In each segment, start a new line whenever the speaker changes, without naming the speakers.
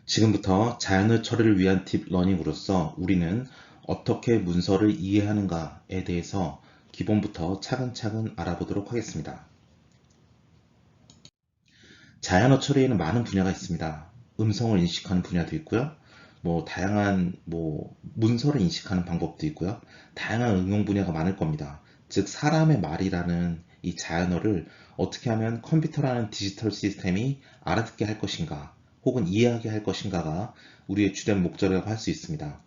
지금부터 자연어 처리를 위한 딥 러닝으로서 우리는 어떻게 문서를 이해하는가에 대해서 기본부터 차근차근 알아보도록 하겠습니다. 자연어 처리에는 많은 분야가 있습니다. 음성을 인식하는 분야도 있고요. 다양한 문서를 인식하는 방법도 있고요. 다양한 응용 분야가 많을 겁니다. 즉 사람의 말이라는 이 자연어를 어떻게 하면 컴퓨터라는 디지털 시스템이 알아듣게 할 것인가 혹은 이해하게 할 것인가가 우리의 주된 목적이라고 할 수 있습니다.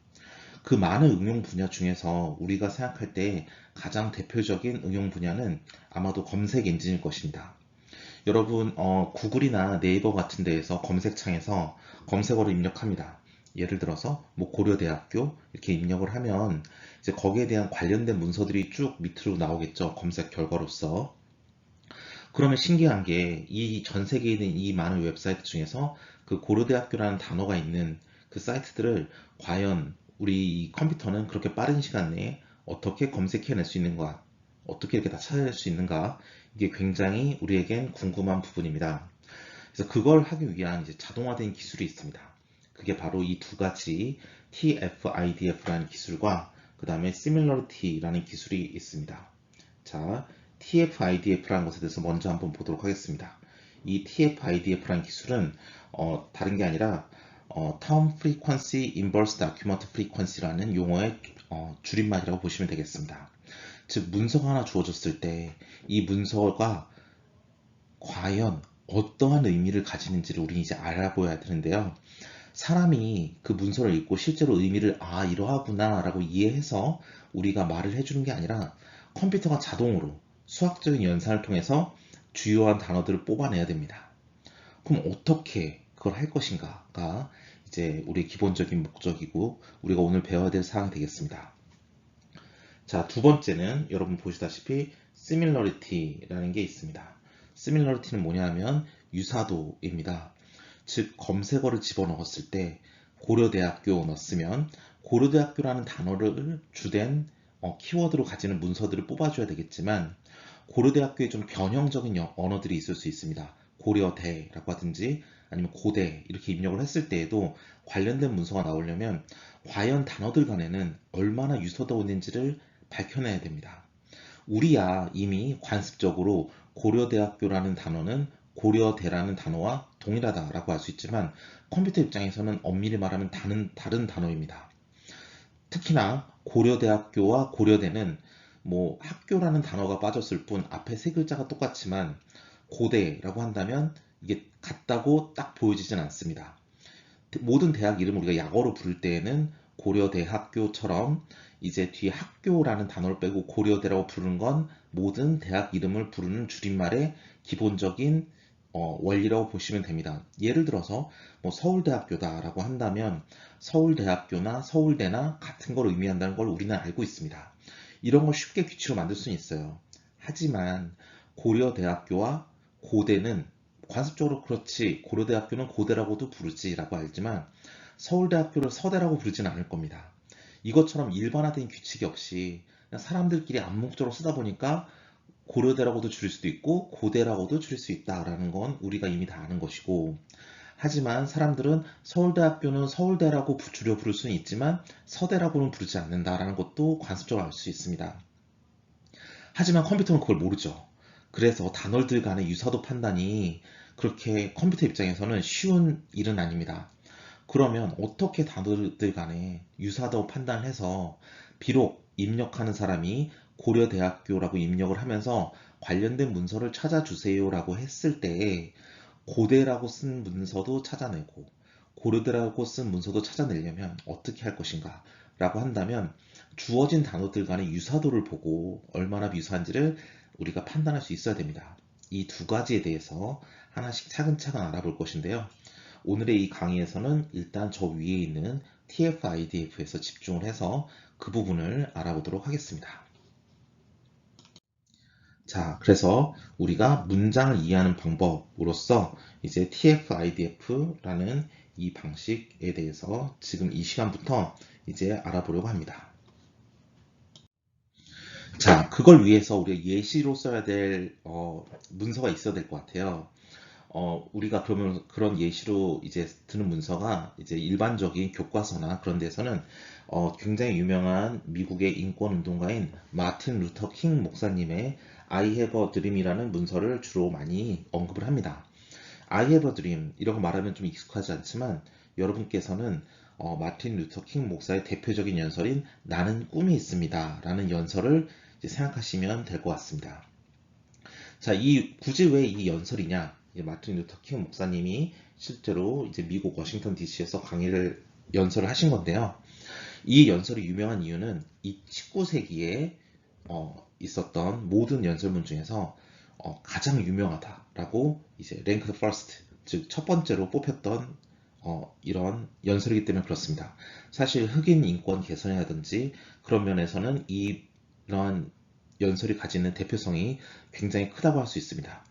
그 많은 응용 분야 중에서 우리가 생각할 때 가장 대표적인 응용 분야는 아마도 검색 엔진일 것입니다. 여러분 구글이나 네이버 같은 데에서 검색창에서 검색어를 입력합니다. 예를 들어서 고려대학교 이렇게 입력을 하면 이제 거기에 대한 관련된 문서들이 쭉 밑으로 나오겠죠. 검색 결과로서. 그러면 신기한 게 이 전 세계에 있는 이 많은 웹사이트 중에서 그 고려대학교라는 단어가 있는 그 사이트들을 과연 우리 이 컴퓨터는 그렇게 빠른 시간 내에 어떻게 검색해낼 수 있는가, 어떻게 이렇게 다 찾아낼 수 있는가, 이게 굉장히 우리에겐 궁금한 부분입니다. 그래서 그걸 하기 위한 이제 자동화된 기술이 있습니다. 그게 바로 이 두 가지 TF-IDF라는 기술과 그 다음에 Similarity라는 기술이 있습니다. 자, TF-IDF라는 것에 대해서 먼저 한번 보도록 하겠습니다. 이 TF-IDF라는 기술은 다른 게 아니라 Term Frequency Inverse Document Frequency라는 용어의 줄임말이라고 보시면 되겠습니다. 즉 문서가 하나 주어졌을 때 이 문서가 과연 어떠한 의미를 가지는지를 우리 이제 알아보아야 되는데요. 사람이 그 문서를 읽고 실제로 의미를 이러하구나 라고 이해해서 우리가 말을 해주는 게 아니라 컴퓨터가 자동으로 수학적인 연산을 통해서 주요한 단어들을 뽑아내야 됩니다. 그럼 어떻게 그걸 할 것인가가 이제 우리의 기본적인 목적이고 우리가 오늘 배워야 될 사항이 되겠습니다. 자, 두 번째는 여러분 보시다시피 Similarity라는 게 있습니다. Similarity는 뭐냐 하면 유사도입니다. 즉 검색어를 집어넣었을 때 고려대학교 넣었으면 고려대학교라는 단어를 주된 키워드로 가지는 문서들을 뽑아줘야 되겠지만 고려대학교에 좀 변형적인 언어들이 있을 수 있습니다. 고려대라고 하든지 아니면 고대 이렇게 입력을 했을 때에도 관련된 문서가 나오려면 과연 단어들 간에는 얼마나 유사도 있는지를 밝혀내야 됩니다. 우리야 이미 관습적으로 고려대학교라는 단어는 고려대라는 단어와 동일하다라고 할 수 있지만 컴퓨터 입장에서는 엄밀히 말하면 다른 단어입니다. 특히나 고려대학교와 고려대는 학교라는 단어가 빠졌을 뿐 앞에 세 글자가 똑같지만 고대라고 한다면 이게 같다고 딱 보여지진 않습니다. 모든 대학 이름을 우리가 약어로 부를 때에는 고려대학교처럼 이제 뒤에 학교라는 단어를 빼고 고려대라고 부르는 건 모든 대학 이름을 부르는 줄임말의 기본적인 원리라고 보시면 됩니다. 예를 들어서 서울대학교다라고 한다면 서울대학교나 서울대나 같은 걸 의미한다는 걸 우리는 알고 있습니다. 이런 걸 쉽게 규칙으로 만들 수는 있어요. 하지만 고려대학교와 고대는 관습적으로 그렇지 고려대학교는 고대라고도 부르지라고 알지만 서울대학교를 서대라고 부르지는 않을 겁니다. 이것처럼 일반화된 규칙이 없이 그냥 사람들끼리 암묵적으로 쓰다 보니까 고려대라고도 줄일 수도 있고 고대라고도 줄일 수 있다라는 건 우리가 이미 다 아는 것이고 하지만 사람들은 서울대학교는 서울대라고 줄여 부를 수는 있지만 서대라고는 부르지 않는다라는 것도 관습적으로 알 수 있습니다. 하지만 컴퓨터는 그걸 모르죠. 그래서 단어들 간의 유사도 판단이 그렇게 컴퓨터 입장에서는 쉬운 일은 아닙니다. 그러면 어떻게 단어들 간에 유사도 판단을 해서 비록 입력하는 사람이 고려대학교라고 입력을 하면서 관련된 문서를 찾아주세요라고 했을 때 고대라고 쓴 문서도 찾아내고 고려대라고 쓴 문서도 찾아내려면 어떻게 할 것인가 라고 한다면 주어진 단어들 간의 유사도를 보고 얼마나 유사한지를 우리가 판단할 수 있어야 됩니다. 이 두 가지에 대해서 하나씩 차근차근 알아볼 것인데요. 오늘의 이 강의에서는 일단 저 위에 있는 TF-IDF에서 집중을 해서 그 부분을 알아보도록 하겠습니다. 자, 그래서 우리가 문장을 이해하는 방법으로서 이제 TF-IDF라는 이 방식에 대해서 지금 이 시간부터 이제 알아보려고 합니다. 자, 그걸 위해서 우리가 예시로 써야 될 문서가 있어야 될 것 같아요. 우리가 그러면 그런 예시로 이제 드는 문서가 이제 일반적인 교과서나 그런 데서는 굉장히 유명한 미국의 인권 운동가인 마틴 루터 킹 목사님의 I have a dream이라는 문서를 주로 많이 언급을 합니다. I have a dream 이런 거 말하면 좀 익숙하지 않지만 여러분께서는 마틴 루터 킹 목사의 대표적인 연설인 나는 꿈이 있습니다 라는 연설을 이제 생각하시면 될 것 같습니다. 자, 굳이 왜 이 연설이냐? 이제 마틴 루터 킹 목사님이 실제로 이제 미국 워싱턴 DC에서 연설을 하신 건데요. 이 연설이 유명한 이유는 이 19세기에 있었던 모든 연설문 중에서 가장 유명하다라고 이제 랭크드 퍼스트, 즉 첫 번째로 뽑혔던 이런 연설이기 때문에 그렇습니다. 사실 흑인 인권 개선이라든지 그런 면에서는 이러한 연설이 가지는 대표성이 굉장히 크다고 할 수 있습니다.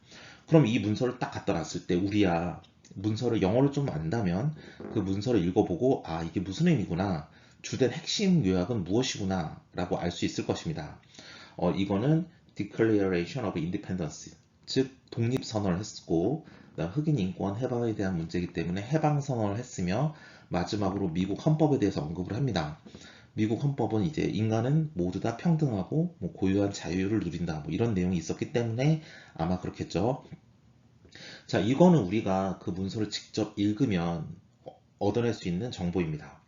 그럼 이 문서를 딱 갖다 놨을 때 우리야 문서를 영어를 좀 안다면 그 문서를 읽어보고 아 이게 무슨 의미구나 주된 핵심 요약은 무엇이구나 라고 알 수 있을 것입니다. 이거는 Declaration of Independence 즉 독립선언을 했고 흑인 인권 해방에 대한 문제이기 때문에 해방선언을 했으며 마지막으로 미국 헌법에 대해서 언급을 합니다. 미국 헌법은 이제 인간은 모두 다 평등하고 뭐 고유한 자유를 누린다 뭐 이런 내용이 있었기 때문에 아마 그렇겠죠. 자, 이거는 우리가 그 문서를 직접 읽으면 얻어낼 수 있는 정보입니다.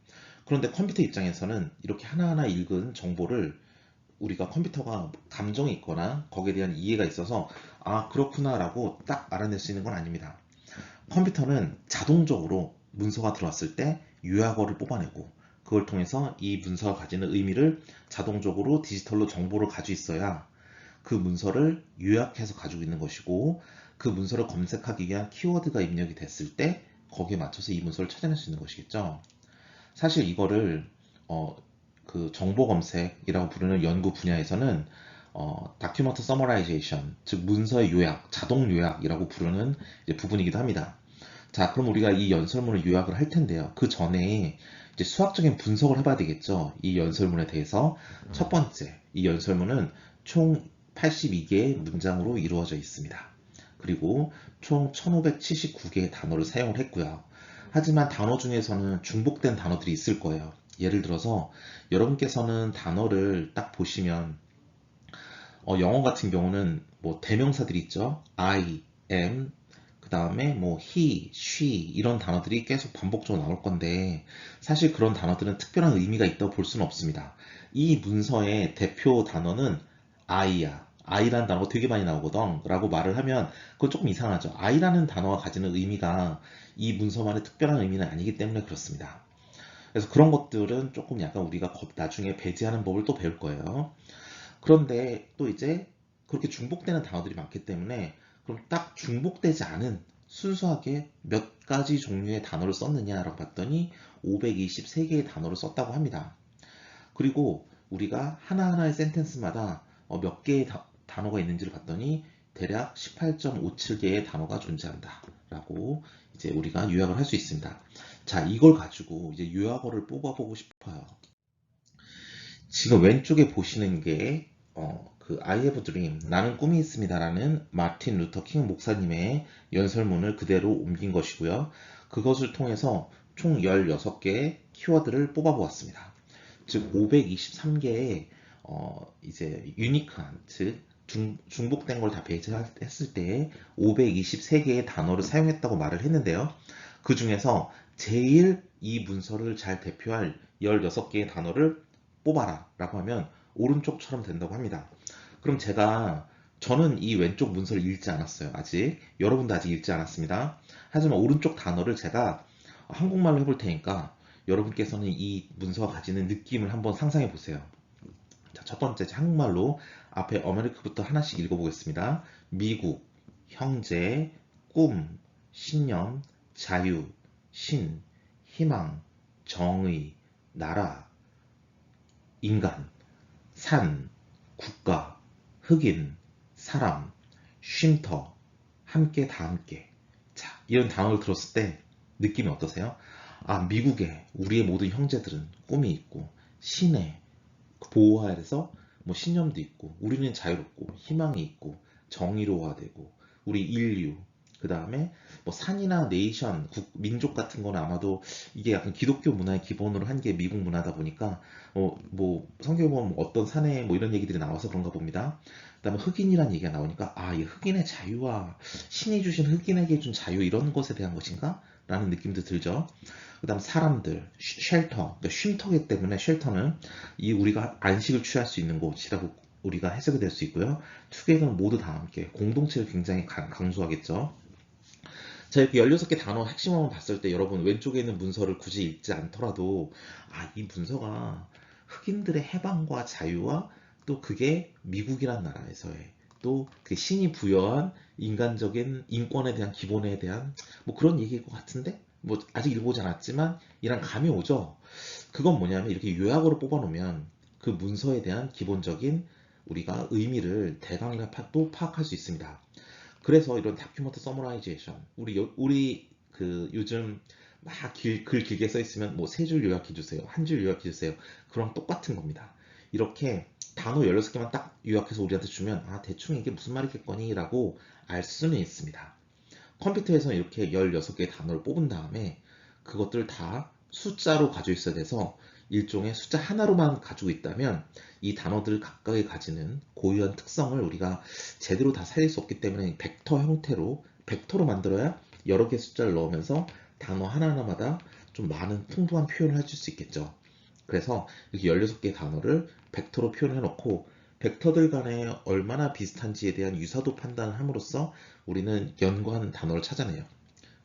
그런데 컴퓨터 입장에서는 이렇게 하나하나 읽은 정보를 우리가 컴퓨터가 감정이 있거나 거기에 대한 이해가 있어서 아 그렇구나 라고 딱 알아낼 수 있는 건 아닙니다. 컴퓨터는 자동적으로 문서가 들어왔을 때 요약어를 뽑아내고 그걸 통해서 이 문서가 가지는 의미를 자동적으로 디지털로 정보를 가지고 있어야 그 문서를 요약해서 가지고 있는 것이고 그 문서를 검색하기 위한 키워드가 입력이 됐을 때 거기에 맞춰서 이 문서를 찾아낼 수 있는 것이겠죠. 사실 이거를 그 정보 검색이라고 부르는 연구 분야에서는 다큐먼트 서머라이제이션, 즉 문서의 요약, 자동 요약이라고 부르는 부분이기도 합니다. 자, 그럼 우리가 이 연설문을 요약을 할 텐데요. 그 전에 이제 수학적인 분석을 해봐야 되겠죠. 이 연설문에 대해서. 첫 번째, 이 연설문은 총 82개의 문장으로 이루어져 있습니다. 그리고 총 1579개의 단어를 사용을 했고요. 하지만 단어 중에서는 중복된 단어들이 있을 거예요. 예를 들어서 여러분께서는 단어를 딱 보시면 영어 같은 경우는 뭐 대명사들이 있죠. I, am, 그 다음에 뭐 he, she 이런 단어들이 계속 반복적으로 나올 건데 사실 그런 단어들은 특별한 의미가 있다고 볼 수는 없습니다. 이 문서의 대표 단어는 I야. I라는 단어가 되게 많이 나오거든 라고 말을 하면 그건 조금 이상하죠. I라는 단어가 가지는 의미가 이 문서만의 특별한 의미는 아니기 때문에 그렇습니다. 그래서 그런 것들은 조금 약간 우리가 나중에 배제하는 법을 또 배울 거예요. 그런데 또 이제 그렇게 중복되는 단어들이 많기 때문에 그럼 딱 중복되지 않은 순수하게 몇 가지 종류의 단어를 썼느냐라고 봤더니 523개의 단어를 썼다고 합니다. 그리고 우리가 하나하나의 센텐스마다 몇 개의 단어가 있는지를 봤더니 대략 18.57개의 단어가 존재한다 라고 이제 우리가 요약을 할 수 있습니다. 자, 이걸 가지고 이제 요약어를 뽑아보고 싶어요. 지금 왼쪽에 보시는 게 그 I have a dream, 나는 꿈이 있습니다라는 마틴 루터 킹 목사님의 연설문을 그대로 옮긴 것이고요. 그것을 통해서 총 16개의 키워드를 뽑아보았습니다. 즉 523개의 이제 유니크한, 즉 중복된 걸 다 배제했을 때 523개의 단어를 사용했다고 말을 했는데요. 그 중에서 제일 이 문서를 잘 대표할 16개의 단어를 뽑아라 라고 하면 오른쪽처럼 된다고 합니다. 그럼 저는 이 왼쪽 문서를 읽지 않았어요. 아직. 여러분도 아직 읽지 않았습니다. 하지만 오른쪽 단어를 제가 한국말로 해볼 테니까 여러분께서는 이 문서가 가지는 느낌을 한번 상상해 보세요. 자, 첫 번째 한국말로 앞에 어메리카부터 하나씩 읽어보겠습니다. 미국, 형제, 꿈, 신념, 자유, 신, 희망, 정의, 나라, 인간, 산, 국가, 흑인, 사람, 쉼터, 함께 다 함께. 자, 이런 단어를 들었을 때 느낌이 어떠세요? 아, 미국에 우리의 모든 형제들은 꿈이 있고 신의 보호 아래서 뭐 신념도 있고 우리는 자유롭고 희망이 있고 정의로워야 되고 우리 인류 그 다음에 뭐 산이나 네이션, 민족 같은 거는 아마도 이게 약간 기독교 문화의 기본으로 한 게 미국 문화다 보니까 뭐 성경에 보면 뭐 어떤 산에 뭐 이런 얘기들이 나와서 그런가 봅니다. 그다음에 흑인이란 얘기가 나오니까 이 흑인의 자유와 신이 주신 흑인에게 준 자유 이런 것에 대한 것인가? 라는 느낌도 들죠. 그다음 사람들, 쉘터, 그러니까 쉼터기 때문에 쉘터는 이 우리가 안식을 취할 수 있는 곳이라고 우리가 해석이 될 수 있고요. 투게더는 모두 다 함께 공동체를 굉장히 강조하겠죠. 자, 이렇게 16개 단어 핵심어만 봤을 때 여러분 왼쪽에 있는 문서를 굳이 읽지 않더라도 이 문서가 흑인들의 해방과 자유와 또 그게 미국이란 나라에서의 또 그 신이 부여한 인간적인 인권에 대한 기본에 대한 뭐 그런 얘기일 것 같은데 뭐 아직 읽어보지 않았지만 이런 감이 오죠. 그건 뭐냐면 이렇게 요약으로 뽑아놓으면 그 문서에 대한 기본적인 우리가 의미를 대강이나 또 파악할 수 있습니다. 그래서 이런 다큐먼트 서머라이제이션 우리 그 요즘 막 글 길게 써 있으면 뭐 세 줄 요약해 주세요. 한 줄 요약해 주세요. 그랑 똑같은 겁니다. 이렇게 단어 16개만 딱 요약해서 우리한테 주면 대충 이게 무슨 말이겠거니 라고 알 수는 있습니다. 컴퓨터에서는 이렇게 16개의 단어를 뽑은 다음에 그것들 다 숫자로 가지고 있어야 돼서 일종의 숫자 하나로만 가지고 있다면 이 단어들 각각이 가지는 고유한 특성을 우리가 제대로 다 살릴 수 없기 때문에 벡터로 만들어야 여러 개의 숫자를 넣으면서 단어 하나하나마다 좀 많은 풍부한 표현을 해줄 수 있겠죠. 그래서 이렇게 16개의 단어를 벡터로 표현해 놓고 벡터들 간에 얼마나 비슷한지에 대한 유사도 판단을 함으로써 우리는 연관하는 단어를 찾아내요.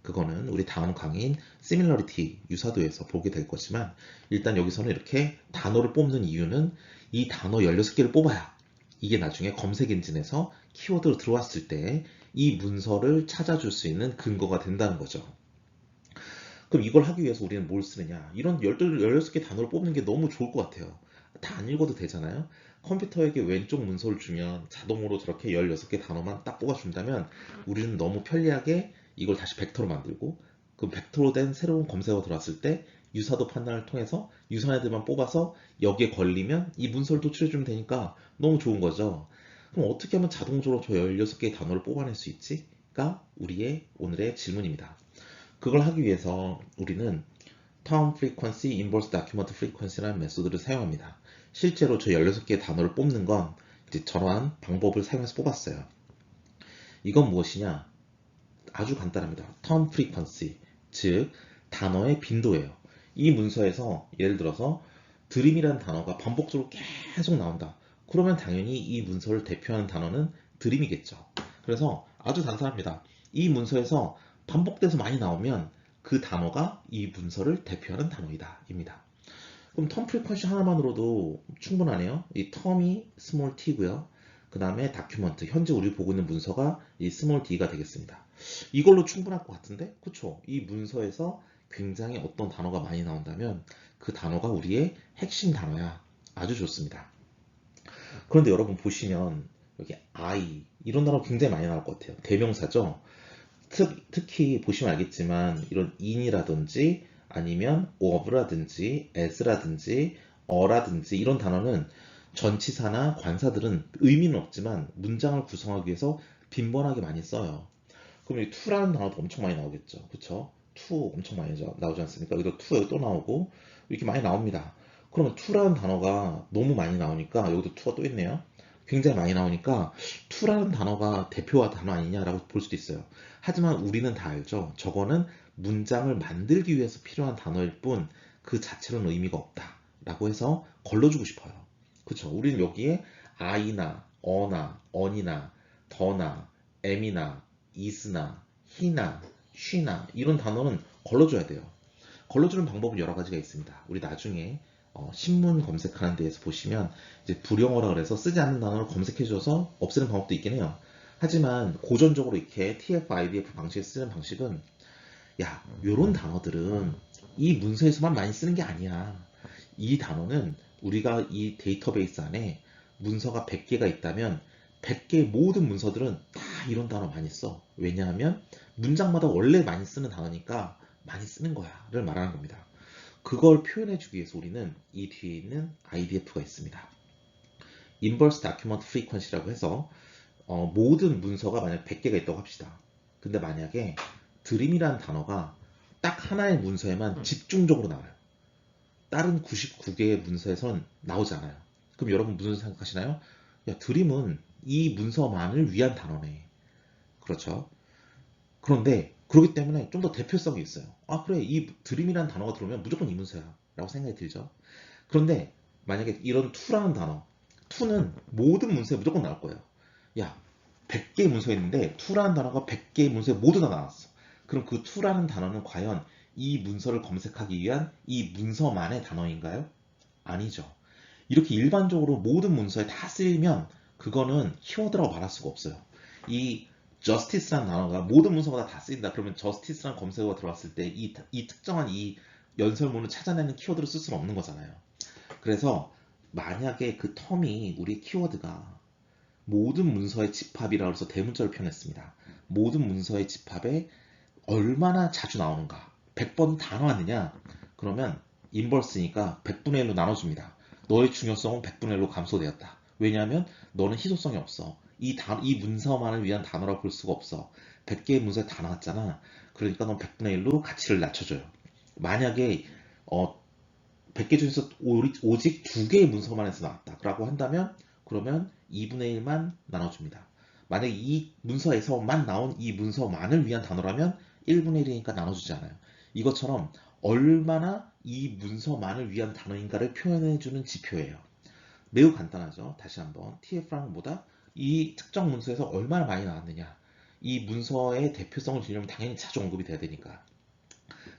그거는 우리 다음 강의인 similarity, 유사도에서 보게 될 거지만 일단 여기서는 이렇게 단어를 뽑는 이유는 이 단어 16개를 뽑아야 이게 나중에 검색 엔진에서 키워드로 들어왔을 때 이 문서를 찾아줄 수 있는 근거가 된다는 거죠. 그럼 이걸 하기 위해서 우리는 뭘 쓰느냐? 이런 16개 단어를 뽑는 게 너무 좋을 것 같아요. 다 안 읽어도 되잖아요. 컴퓨터에게 왼쪽 문서를 주면 자동으로 저렇게 16개 단어만 딱 뽑아준다면 우리는 너무 편리하게 이걸 다시 벡터로 만들고 그 벡터로 된 새로운 검색어가 들어왔을 때 유사도 판단을 통해서 유사한 애들만 뽑아서 여기에 걸리면 이 문서를 도출해주면 되니까 너무 좋은 거죠. 그럼 어떻게 하면 자동적으로 저 16개의 단어를 뽑아낼 수 있지?가 우리의 오늘의 질문입니다. 그걸 하기 위해서 우리는 Term Frequency, Inverse Document Frequency라는 메소드를 사용합니다. 실제로 저 16개의 단어를 뽑는 건 이제 저러한 방법을 사용해서 뽑았어요. 이건 무엇이냐? 아주 간단합니다. Term Frequency, 즉 단어의 빈도예요. 이 문서에서 예를 들어서 드림이라는 단어가 반복적으로 계속 나온다. 그러면 당연히 이 문서를 대표하는 단어는 드림이겠죠. 그래서 아주 단순합니다. 이 문서에서 반복돼서 많이 나오면 그 단어가 이 문서를 대표하는 단어이다 입니다. 그럼 텀 프리퀀시 하나만으로도 충분하네요. 이 텀이 스몰 t고요. 그 다음에 다큐먼트, 현재 우리 보고 있는 문서가 이 스몰 d가 되겠습니다. 이걸로 충분할 것 같은데? 그쵸? 이 문서에서 굉장히 어떤 단어가 많이 나온다면 그 단어가 우리의 핵심 단어야. 아주 좋습니다. 그런데 여러분 보시면 여기 I 이런 단어 굉장히 많이 나올 것 같아요. 대명사죠? 특히 보시면 알겠지만 이런 in이라든지 아니면 of라든지 as라든지 어라든지 이런 단어는 전치사나 관사들은 의미는 없지만 문장을 구성하기 위해서 빈번하게 많이 써요. 그럼 이 to라는 단어도 엄청 많이 나오겠죠. 그쵸? to 엄청 많이 나오지 않습니까? 여기도 to 여기 또 나오고 이렇게 많이 나옵니다. 그러면 to라는 단어가 너무 많이 나오니까 여기도 to가 또 있네요. 굉장히 많이 나오니까 to라는 단어가 대표와 단어 아니냐라고 볼 수도 있어요. 하지만 우리는 다 알죠. 저거는 문장을 만들기 위해서 필요한 단어일 뿐 그 자체로는 의미가 없다. 라고 해서 걸러주고 싶어요. 그쵸? 우리는 여기에 I나, 어나, 언이나, 더나, M이나, is나, he나, she나 이런 단어는 걸러줘야 돼요. 걸러주는 방법은 여러 가지가 있습니다. 우리 나중에 신문 검색하는 데에서 보시면 이제 불용어라 그래서 쓰지 않는 단어를 검색해 줘서 없애는 방법도 있긴 해요. 하지만 고전적으로 이렇게 TF, IDF 방식을 쓰는 방식은 요런 단어들은 이 문서에서만 많이 쓰는 게 아니야. 이 단어는 우리가 이 데이터베이스 안에 문서가 100개가 있다면 100개의 모든 문서들은 다 이런 단어 많이 써. 왜냐하면 문장마다 원래 많이 쓰는 단어니까 많이 쓰는 거야 를 말하는 겁니다. 그걸 표현해주기 위해서 우리는 이 뒤에 있는 IDF가 있습니다. Inverse Document Frequency라고 해서 모든 문서가 만약 100개가 있다고 합시다. 근데 만약에 드림이라는 단어가 딱 하나의 문서에만 집중적으로 나와요. 다른 99개의 문서에선 나오지 않아요. 그럼 여러분 무슨 생각하시나요? 야, 드림은 이 문서만을 위한 단어네. 그렇죠? 그런데 그렇기 때문에 좀 더 대표성이 있어요. 아, 그래, 이 드림이라는 단어가 들어오면 무조건 이 문서야 라고 생각이 들죠. 그런데 만약에 이런 to라는 단어, to는 모든 문서에 무조건 나올 거예요. 야, 100개의 문서 있는데 to라는 단어가 100개의 문서에 모두 다 나왔어. 그럼 그 to라는 단어는 과연 이 문서를 검색하기 위한 이 문서만의 단어인가요? 아니죠. 이렇게 일반적으로 모든 문서에 다 쓰이면 그거는 키워드라고 말할 수가 없어요. 이 justice라는 단어가 모든 문서마다 다 쓰인다. 그러면 justice라는 검색어가 들어왔을 때 이 특정한 이 연설문을 찾아내는 키워드를 쓸 수는 없는 거잖아요. 그래서 만약에 그 텀이 우리 키워드가 모든 문서의 집합이라고 해서 대문자를 표현했습니다. 모든 문서의 집합에 얼마나 자주 나오는가? 100번 다 나왔느냐? 그러면 인버스니까 100분의 1로 나눠줍니다. 너의 중요성은 100분의 1로 감소되었다. 왜냐하면 너는 희소성이 없어. 이 문서만을 위한 단어라고 볼 수가 없어. 100개의 문서에 다 나왔잖아. 그러니까 넌 100분의 1로 가치를 낮춰줘요. 만약에 100개 중에서 오직 2개의 문서만에서 나왔다라고 한다면 그러면 2분의 1만 나눠줍니다. 만약에 이 문서에서만 나온 이 문서만을 위한 단어라면 1분의 1이니까 나눠주지 않아요. 이것처럼 얼마나 이 문서만을 위한 단어인가를 표현해주는 지표예요. 매우 간단하죠. 다시 한번 TF랑은 뭐다? 이 특정 문서에서 얼마나 많이 나왔느냐. 이 문서의 대표성을 주려면 당연히 자주 언급이 돼야 되니까.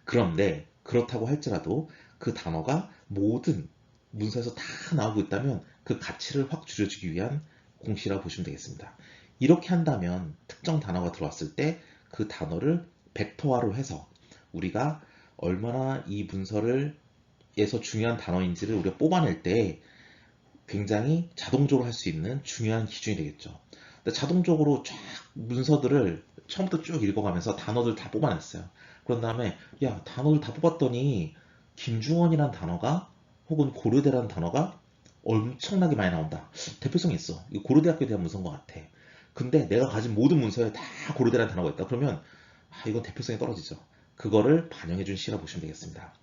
그런데 그렇다고 할지라도 그 단어가 모든 문서에서 다 나오고 있다면 그 가치를 확 줄여주기 위한 공시라고 보시면 되겠습니다. 이렇게 한다면 특정 단어가 들어왔을 때 그 단어를 벡터화로 해서 우리가 얼마나 이 문서를 에서 중요한 단어인지를 우리가 뽑아낼 때 굉장히 자동적으로 할 수 있는 중요한 기준이 되겠죠. 근데 자동적으로 쫙 문서들을 처음부터 쭉 읽어가면서 단어들 다 뽑아냈어요. 그런 다음에 야, 단어를 다 뽑았더니 김중원이란 단어가 혹은 고려대라는 단어가 엄청나게 많이 나온다. 대표성이 있어. 이거 고려대학교에 대한 문서인 것 같아. 근데 내가 가진 모든 문서에 다 고려대라는 단어가 있다. 그러면 이건 대표성이 떨어지죠. 그거를 반영해준 시라고 보시면 되겠습니다.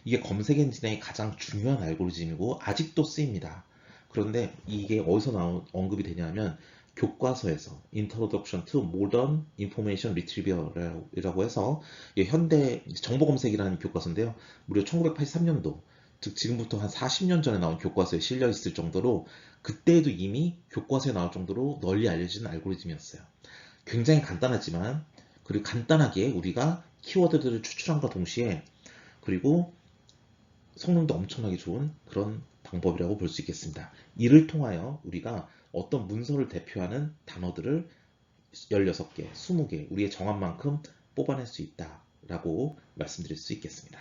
이게 검색 엔진의 가장 중요한 알고리즘이고 아직도 쓰입니다. 그런데 이게 어디서 언급이 되냐면 교과서에서 Introduction to Modern Information Retrieval이라고 해서 현대 정보 검색이라는 교과서인데요. 무려 1983년도, 즉 지금부터 한 40년 전에 나온 교과서에 실려 있을 정도로 그때에도 이미 교과서에 나올 정도로 널리 알려진 알고리즘이었어요. 굉장히 간단하지만 그리고 간단하게 우리가 키워드들을 추출함과 동시에 그리고 성능도 엄청나게 좋은 그런 방법이라고 볼 수 있겠습니다. 이를 통하여 우리가 어떤 문서를 대표하는 단어들을 16개, 20개 우리의 정한 만큼 뽑아낼 수 있다라고 말씀드릴 수 있겠습니다.